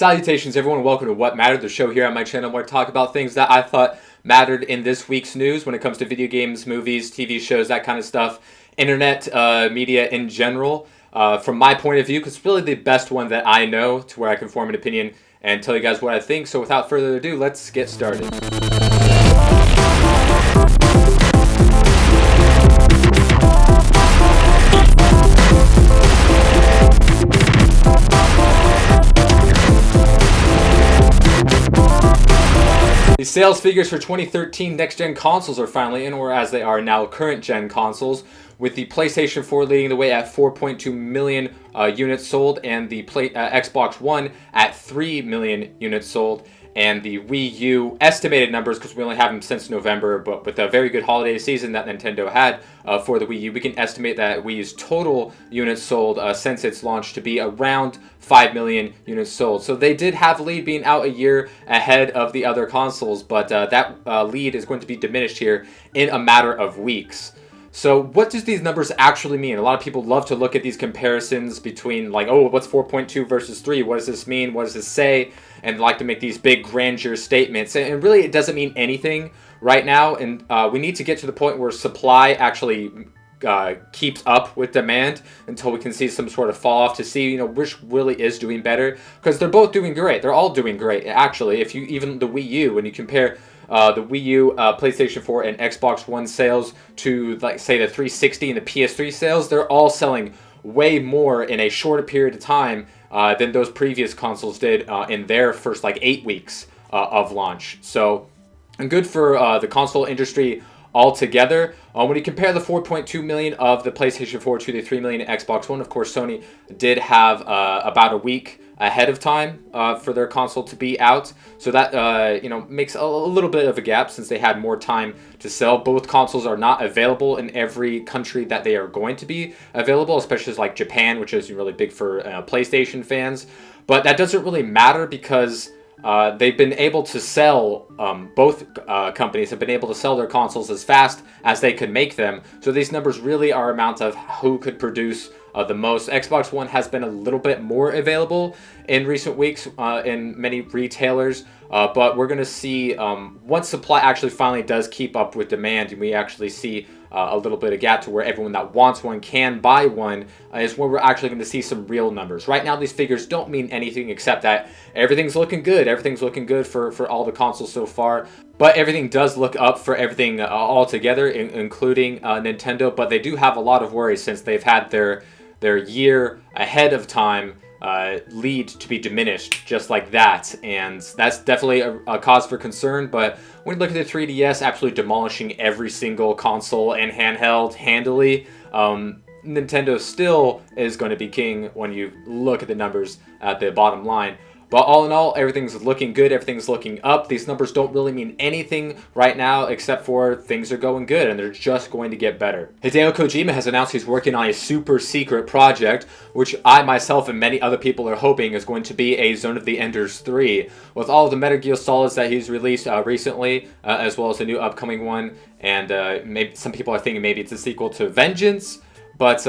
Salutations everyone, welcome to What Mattered, the show here on my channel where I talk about things that I thought mattered in this week's news when it comes to video games, movies, TV shows, that kind of stuff, internet, media in general, from my point of view, because it's really the best one that I know to where I can form an opinion and tell you guys what I think. So without further ado, let's get started. The sales figures for 2013 next-gen consoles are finally in, or as they are now current-gen consoles, with the PlayStation 4 leading the way at 4.2 million units sold, and the Xbox One at 3 million units sold, and the Wii U estimated numbers, because we only have them since November, but with a very good holiday season that Nintendo had for the Wii U, we can estimate that Wii U's total units sold since its launch to be around 5 million units sold. So they did have a lead being out a year ahead of the other consoles, but that lead is going to be diminished here in a matter of weeks. So what does these numbers actually mean? A lot of people love to look at these comparisons between like, oh, what's 4.2 versus 3? What does this mean? What does this say? And like to make these big grandeur statements. And really it doesn't mean anything right now. And we need to get to the point where supply actually keeps up with demand until we can see some sort of fall off to see, you know, which really is doing better. Because they're both doing great. They're all doing great, actually. If you, even the Wii U, when you compare the Wii U, PlayStation 4, and Xbox One sales to, like, say, the 360 and the PS3 sales, they're all selling way more in a shorter period of time than those previous consoles did in their first, like, 8 weeks of launch. So, and good for the console industry altogether. When you compare the 4.2 million of the PlayStation 4 to the 3 million Xbox One, of course, Sony did have about a week ahead of time for their console to be out, so that you know, makes a little bit of a gap since they had more time to sell. Both consoles are not available in every country that they are going to be available, especially like Japan, which is really big for PlayStation fans. But that doesn't really matter because they've been able to sell, both companies have been able to sell their consoles as fast as they could make them. So these numbers really are amounts of who could produce the most. Xbox One has been a little bit more available in recent weeks in many retailers, but we're going to see once supply actually finally does keep up with demand and we actually see a little bit of gap to where everyone that wants one can buy one, is where we're actually going to see some real numbers. Right now these figures don't mean anything except that everything's looking good. Everything's looking good for all the consoles so far. But everything does look up for everything altogether, including Nintendo. But they do have a lot of worries since they've had their year ahead of time lead to be diminished just like that, and that's definitely a cause for concern. But when you look at the 3DS absolutely demolishing every single console and handheld handily, Nintendo still is going to be king when you look at the numbers at the bottom line. But all in all, everything's looking good, everything's looking up. These numbers don't really mean anything right now except for things are going good and they're just going to get better. Hideo Kojima has announced he's working on a super secret project, which I myself and many other people are hoping is going to be a Zone of the Enders 3. With all of the Metal Gear Solids that he's released recently, as well as a new upcoming one, and maybe some people are thinking maybe it's a sequel to Vengeance, but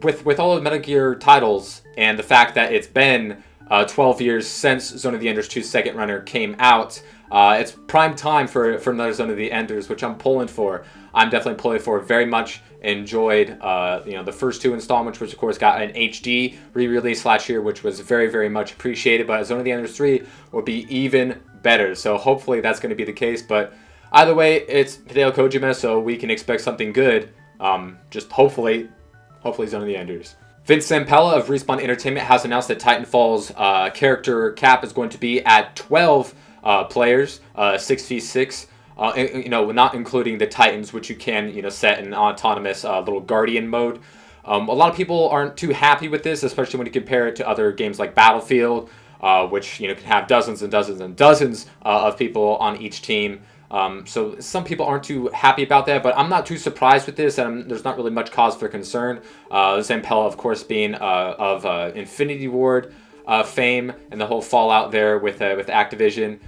with all of the Metal Gear titles and the fact that it's been 12 years since Zone of the Enders 2's second runner came out, it's prime time for another Zone of the Enders, which I'm pulling for. I'm definitely pulling for. Very much enjoyed you know, the first two installments, which of course got an HD re-release last year, which was very, very much appreciated. But Zone of the Enders 3 will be even better. So hopefully that's going to be the case. But either way, it's Hideo Kojima, so we can expect something good. Just hopefully Zone of the Enders. Vince Zampella of Respawn Entertainment has announced that Titanfall's character cap is going to be at 12 players, 6v6. You know, not including the Titans, which you can, you know, set in autonomous little Guardian mode. A lot of people aren't too happy with this, especially when you compare it to other games like Battlefield, which, you know, can have dozens and dozens and dozens of people on each team. So some people aren't too happy about that, but I'm not too surprised with this, and there's not really much cause for concern. Zampella, of course, being of Infinity Ward fame and the whole fallout there with Activision.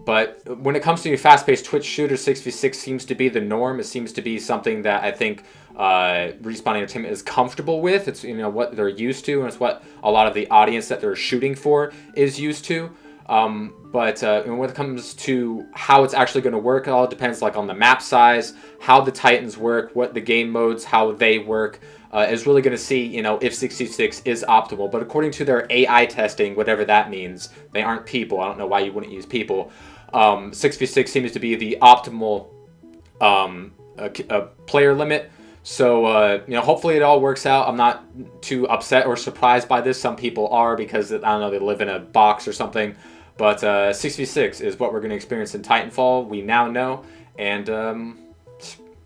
But when it comes to fast-paced Twitch shooter, 6v6 seems to be the norm. It seems to be something that I think Respawn Entertainment is comfortable with. It's what they're used to, and it's what a lot of the audience that they're shooting for is used to. But when it comes to how it's actually going to work, it all depends on the map size, how the Titans work, what the game modes, how they work. Is really going to see, if 66 is optimal. But according to their AI testing, whatever that means, they aren't people. I don't know why you wouldn't use people. 6v6 seems to be the optimal player limit. So, hopefully it all works out. I'm not too upset or surprised by this. Some people are because, I don't know, they live in a box or something. But 6v6 is what we're going to experience in Titanfall. We now know. And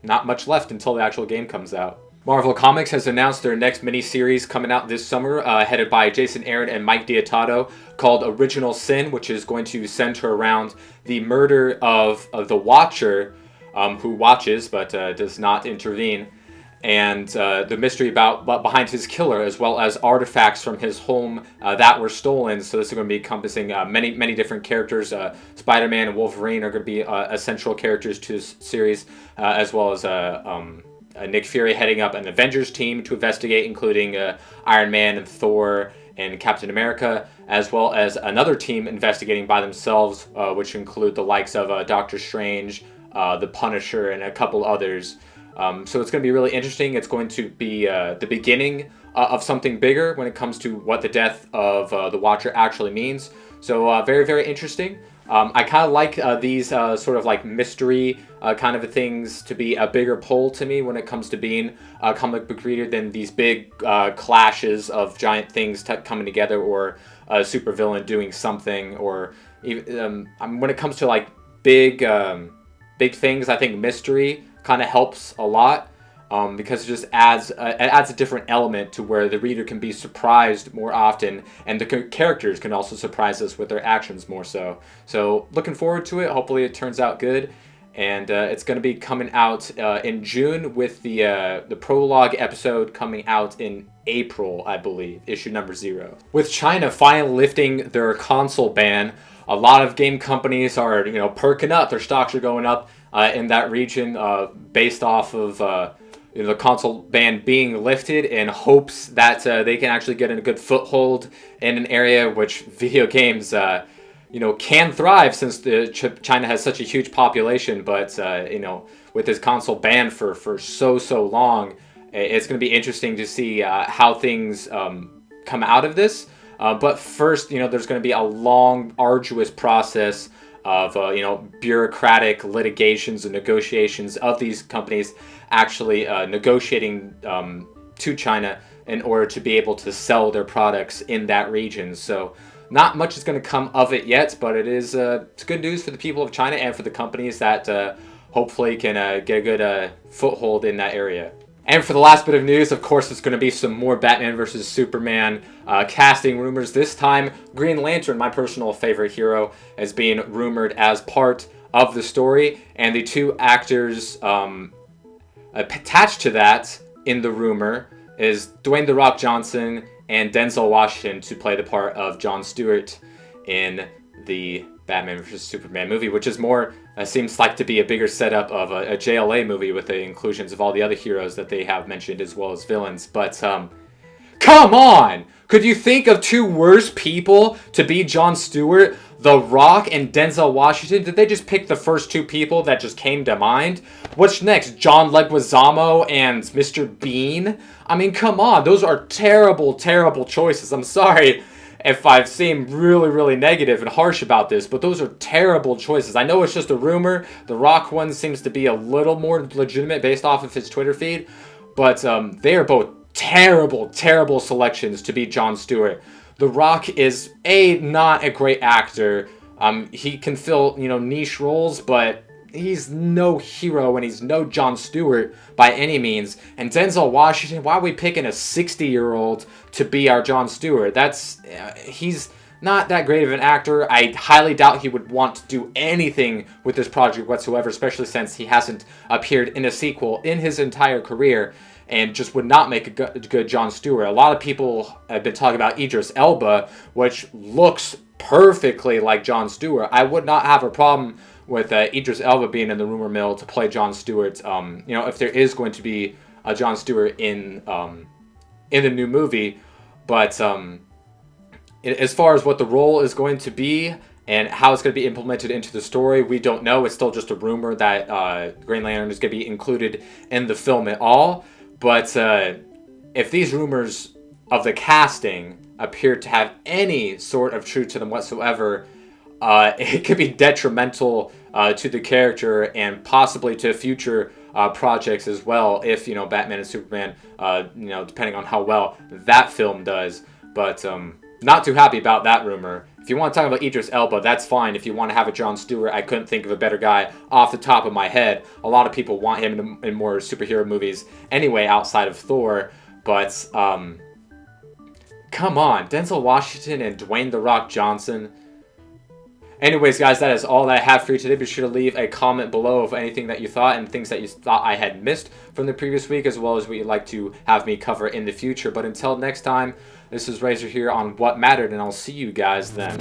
not much left until the actual game comes out. Marvel Comics has announced their next mini-series coming out this summer, headed by Jason Aaron and Mike Deodato, called Original Sin, which is going to center around the murder of the Watcher, who watches but does not intervene, and the mystery behind his killer, as well as artifacts from his home that were stolen. So this is going to be encompassing many different characters. Spider-Man and Wolverine are going to be essential characters to this series, as well as Nick Fury heading up an Avengers team to investigate, including Iron Man and Thor and Captain America, as well as another team investigating by themselves, which include the likes of Doctor Strange, the Punisher, and a couple others. So it's going to be really interesting. It's going to be the beginning of something bigger when it comes to what the death of the Watcher actually means. So very interesting. I kind of like these sort of mystery kind of things to be a bigger pull to me when it comes to being a comic book reader than these big clashes of giant things coming together, or a supervillain doing something, or even when it comes to big things, I think mystery kind of helps a lot. Because it just adds a different element to where the reader can be surprised more often, and the characters can also surprise us with their actions more so. So looking forward to it. Hopefully it turns out good, and it's going to be coming out in June, with the prologue episode coming out in April, I believe, issue number 0. With China finally lifting their console ban, a lot of game companies are perking up. Their stocks are going up in that region based off of the console ban being lifted, in hopes that they can actually get a good foothold in an area which video games can thrive, since China has such a huge population. But with this console ban for so long, it's going to be interesting to see how things come out of this. But first, there's going to be a long, arduous process of bureaucratic litigations and negotiations of these companies actually negotiating to China in order to be able to sell their products in that region. So not much is going to come of it yet, but it's good news for the people of China and for the companies that hopefully can get a good foothold in that area. And for the last bit of news, of course, it's going to be some more Batman vs. Superman casting rumors. This time, Green Lantern, my personal favorite hero, is being rumored as part of the story. And the two actors attached to that in the rumor is Dwayne "The Rock" Johnson and Denzel Washington to play the part of Jon Stewart in the Batman vs. Superman movie, which is more seems like to be a bigger setup of a JLA movie with the inclusions of all the other heroes that they have mentioned, as well as villains. But come on! Could you think of two worse people to be Jon Stewart, The Rock, and Denzel Washington? Did they just pick the first two people that just came to mind? What's next? John Leguizamo and Mr. Bean? I mean, come on. Those are terrible choices. I'm sorry if I've seemed really negative and harsh about this, but those are terrible choices. I know it's just a rumor. The Rock one seems to be a little more legitimate based off of his Twitter feed, but they are both terrible selections to be Jon Stewart. The Rock is not a great actor. He can fill niche roles, but he's no hero, and he's no Jon Stewart by any means. And Denzel Washington, why are we picking a 60-year-old to be our Jon Stewart? He's not that great of an actor. I highly doubt he would want to do anything with this project whatsoever, especially since he hasn't appeared in a sequel in his entire career. and just would not make a good Jon Stewart. A lot of people have been talking about Idris Elba, which looks perfectly like Jon Stewart. I would not have a problem with Idris Elba being in the rumor mill to play Jon Stewart. If there is going to be a Jon Stewart in the new movie, but as far as what the role is going to be and how it's going to be implemented into the story, we don't know. It's still just a rumor that Green Lantern is going to be included in the film at all. But if these rumors of the casting appear to have any sort of truth to them whatsoever, it could be detrimental to the character and possibly to future projects as well. If Batman and Superman, depending on how well that film does. But not too happy about that rumor. If you want to talk about Idris Elba, that's fine. If you want to have a Jon Stewart, I couldn't think of a better guy off the top of my head. A lot of people want him in more superhero movies anyway, outside of Thor. But come on, Denzel Washington and Dwayne "The Rock" Johnson. Anyways, guys, that is all that I have for you today. Be sure to leave a comment below of anything that you thought and things that you thought I had missed from the previous week, as well as what you'd like to have me cover in the future. But until next time, this is Razor here on What Mattered, and I'll see you guys then.